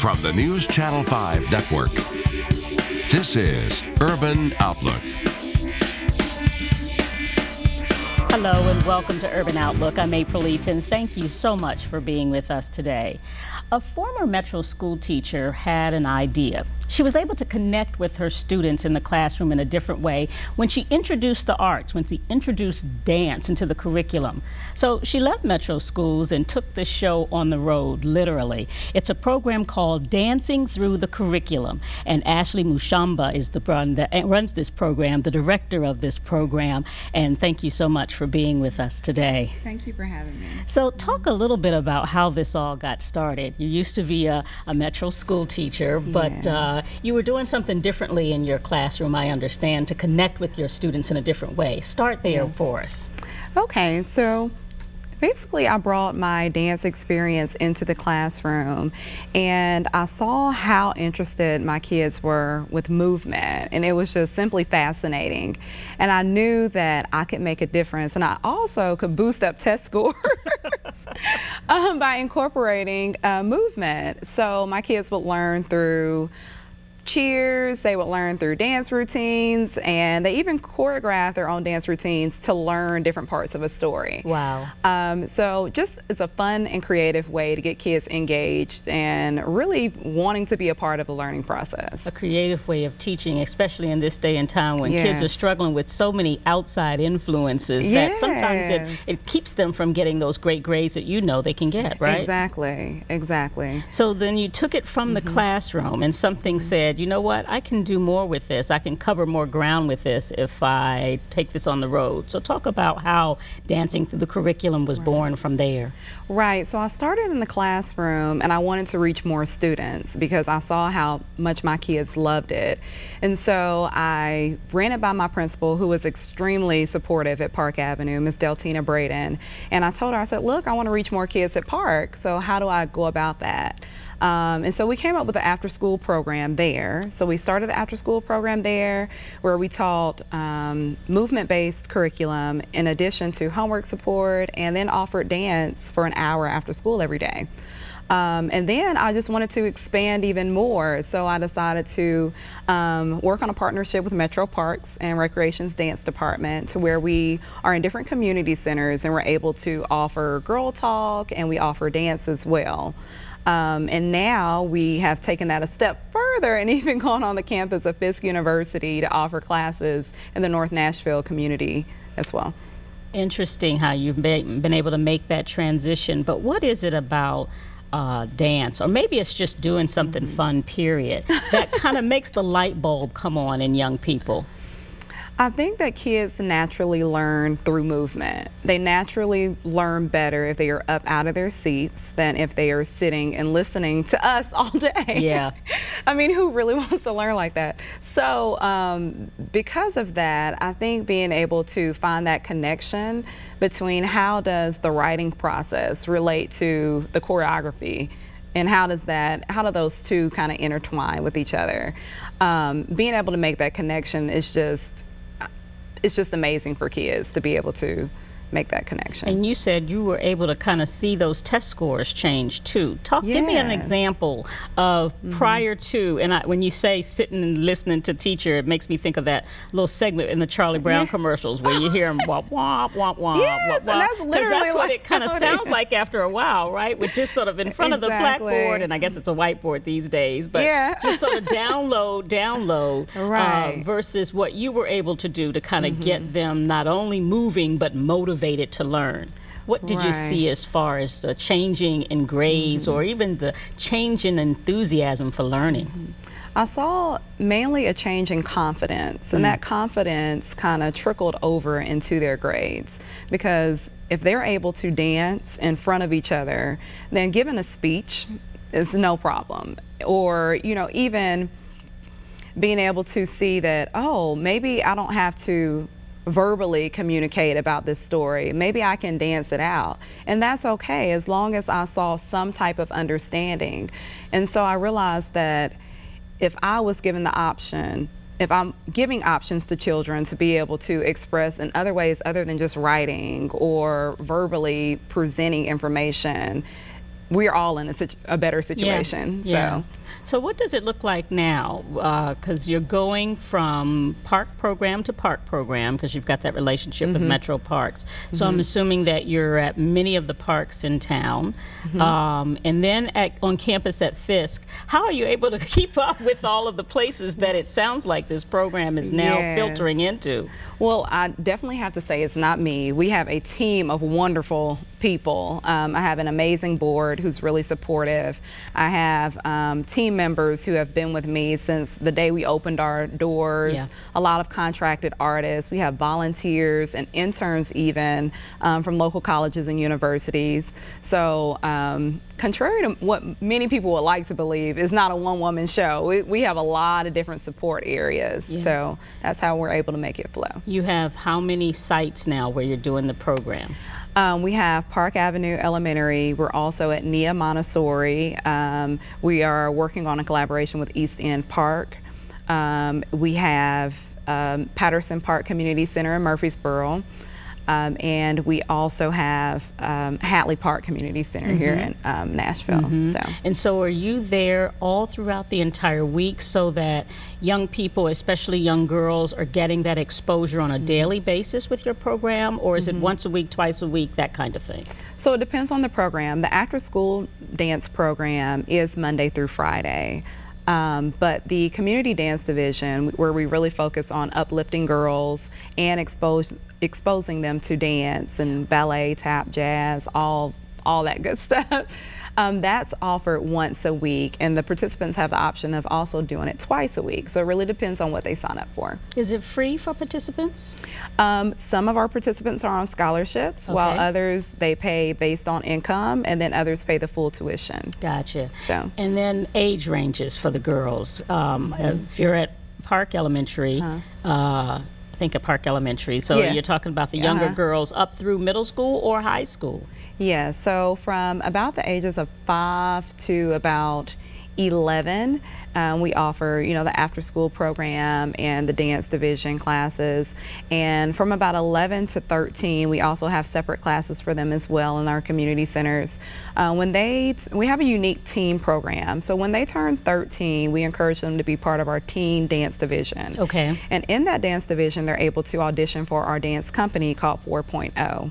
from the News Channel 5 network. This is Urban Outlook. Hello and welcome to Urban Outlook. I'm April Eaton. Thank you so much for being with us today. A former Metro school teacher had an idea. She was able to connect with her students in the classroom in a different way when she introduced the arts, when she introduced dance into the curriculum. So she left Metro schools and took this show on the road, literally. It's a program called Dancing Through the Curriculum, and Ashley Mushamba is the one that runs this program, the director of this program, and thank you so much for being with us today. Thank you for having me. So talk a little bit about how this all got started. You used to be a Metro school teacher, but Yes. you were doing something differently in your classroom, I understand, to connect with your students in a different way. Start there for us. Okay, so basically I brought my dance experience into the classroom, and I saw how interested my kids were with movement, and it was just simply fascinating. And I knew that I could make a difference, and I also could boost up test scores by incorporating movement. So my kids would learn through cheers, they would learn through dance routines, and they even choreograph their own dance routines to learn different parts of a story. Wow. So just it's a fun and creative way to get kids engaged and really wanting to be a part of the learning process. A creative way of teaching, especially in this day and time when kids are struggling with so many outside influences that sometimes it keeps them from getting those great grades that you know they can get, right? Exactly, exactly. So then you took it from the classroom and something said, you know what, I can do more with this. I can cover more ground with this if I take this on the road. So talk about how Dancing Through the Curriculum was born from there. Right, so I started in the classroom and I wanted to reach more students because I saw how much my kids loved it. And so I ran it by my principal, who was extremely supportive at Park Avenue, Miss Deltina Braden. And I told her, I said, look, I want to reach more kids at Park, so how do I go about that? And so we came up with the after-school program there. So we started the after-school program there where we taught movement-based curriculum in addition to homework support, and then offered dance for an hour after school every day. And then I just wanted to expand even more, so I decided to work on a partnership with Metro Parks and Recreation's dance department, to where we are in different community centers and we're able to offer girl talk and we offer dance as well. And now we have taken that a step further and even gone on the campus of Fisk University to offer classes in the North Nashville community as well. Interesting how you've been able to make that transition, but what is it about dance, or maybe it's just doing something fun, period, that kind of makes the light bulb come on in young people? I think that kids naturally learn through movement. They naturally learn better if they are up out of their seats than if they are sitting and listening to us all day. Yeah. I mean, who really wants to learn like that? So because of that, I think being able to find that connection between how does the writing process relate to the choreography, and how do those two kind of intertwine with each other? Being able to make that connection is it's just amazing for kids to be able to make that connection. And you said you were able to kind of see those test scores change too. Give me an example of prior to, and when you say sitting and listening to teacher, it makes me think of that little segment in the Charlie Brown commercials where you hear them womp, womp, womp, womp, yes, womp, womp. And that's literally that's what it kind of sounds like after a while, right? With just sort of in front of the blackboard, and I guess it's a whiteboard these days, but just sort of download, versus what you were able to do to kind of get them not only moving, but motivated to learn. What did you see as far as the changing in grades or even the change in enthusiasm for learning? I saw mainly a change in confidence, and that confidence kind of trickled over into their grades, because if they're able to dance in front of each other, then giving a speech is no problem. Or, you know, even being able to see that, oh, maybe I don't have to verbally communicate about this story. Maybe I can dance it out. And that's okay, as long as I saw some type of understanding. And so I realized that if I was given the option, if I'm giving options to children to be able to express in other ways other than just writing or verbally presenting information, we're all in a better situation. Yeah. So what does it look like now? Because you're going from park program to park program because you've got that relationship with Metro Parks. So I'm assuming that you're at many of the parks in town. And then on campus at Fisk, how are you able to keep up with all of the places that it sounds like this program is now filtering into? Well, I definitely have to say it's not me. We have a team of wonderful people. I have an amazing board who's really supportive. I have team members who have been with me since the day we opened our doors. A lot of contracted artists. We have volunteers and interns even from local colleges and universities. So contrary to what many people would like to believe, it's not a one-woman show. We have a lot of different support areas. So that's how we're able to make it flow. You have how many sites now where you're doing the program? We have Park Avenue Elementary. We're also at Nia Montessori. We are working on a collaboration with East End Park. We have Patterson Park Community Center in Murfreesboro. And we also have Hatley Park Community Center here in Nashville. And so are you there all throughout the entire week so that young people, especially young girls, are getting that exposure on a daily basis with your program, or is it once a week, twice a week, that kind of thing? So it depends on the program. The after-school dance program is Monday through Friday. But the community dance division, where we really focus on uplifting girls and exposing them to dance and ballet, tap, jazz, all that good stuff, that's offered once a week, and the participants have the option of also doing it twice a week. So it really depends on what they sign up for. Is it free for participants? Some of our participants are on scholarships, while others they pay based on income, and then others pay the full tuition. Gotcha. So, and then age ranges for the girls. If you're at Park Elementary, I think at Park Elementary, so you're talking about the younger girls up through middle school or high school? Yeah, so from about the ages of 5 to about 11, we offer, the after-school program and the dance division classes. And from about 11 to 13, we also have separate classes for them as well in our community centers. We have a unique teen program. So when they turn 13, we encourage them to be part of our teen dance division. Okay. And in that dance division, they're able to audition for our dance company called 4.0.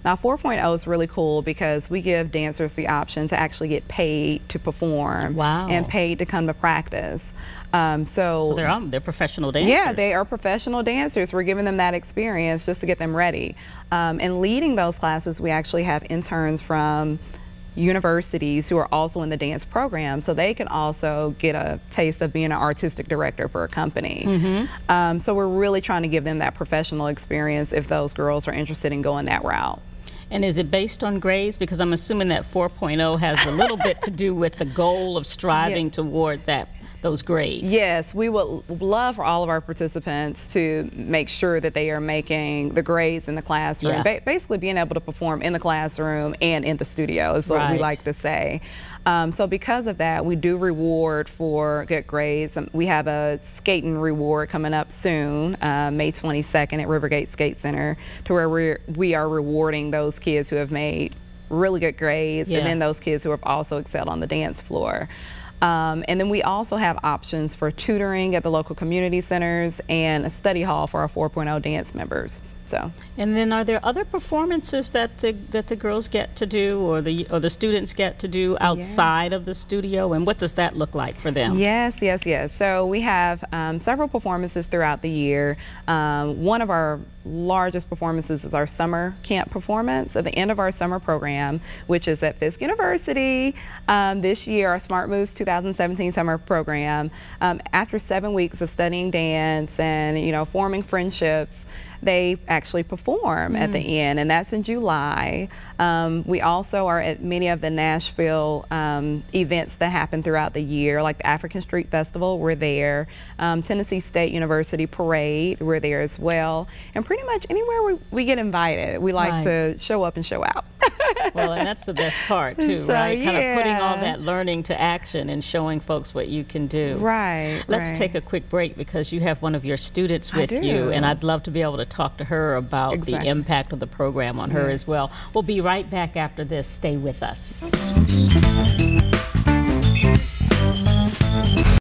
Now 4.0 is really cool because we give dancers the option to actually get paid to perform and paid to come to practice. So they're professional dancers. Yeah, they are professional dancers. We're giving them that experience just to get them ready. And leading those classes, we actually have interns from universities who are also in the dance program, so they can also get a taste of being an artistic director for a company. So we're really trying to give them that professional experience if those girls are interested in going that route. And is it based on grades? Because I'm assuming that 4.0 has a little bit to do with the goal of striving toward those grades. Yes, we would love for all of our participants to make sure that they are making the grades in the classroom, basically being able to perform in the classroom and in the studio is what we like to say. So because of that, we do reward for good grades. We have a skating reward coming up soon, May 22nd at Rivergate Skate Center, to where we are rewarding those kids who have made really good grades and then those kids who have also excelled on the dance floor. And then we also have options for tutoring at the local community centers and a study hall for our 4.0 dance members. So. And then are there other performances that the girls get to do or the students get to do outside of the studio, and what does that look like for them? Yes. So we have several performances throughout the year. One of our largest performances is our summer camp performance at the end of our summer program, which is at Fisk University. This year, our Smart Moves 2017 summer program, after 7 weeks of studying dance and forming friendships, they actually perform at the end, and that's in July. We also are at many of the Nashville events that happen throughout the year, like the African Street Festival, we're there. Tennessee State University Parade, we're there as well. And pretty much anywhere we get invited, we like to show up and show out. Well, and that's the best part too, right? Kind of putting all that learning to action and showing folks what you can do. Right. Let's take a quick break because you have one of your students with you, and I'd love to be able to talk to her about the impact of the program on her as well. We'll be right back after this. Stay with us.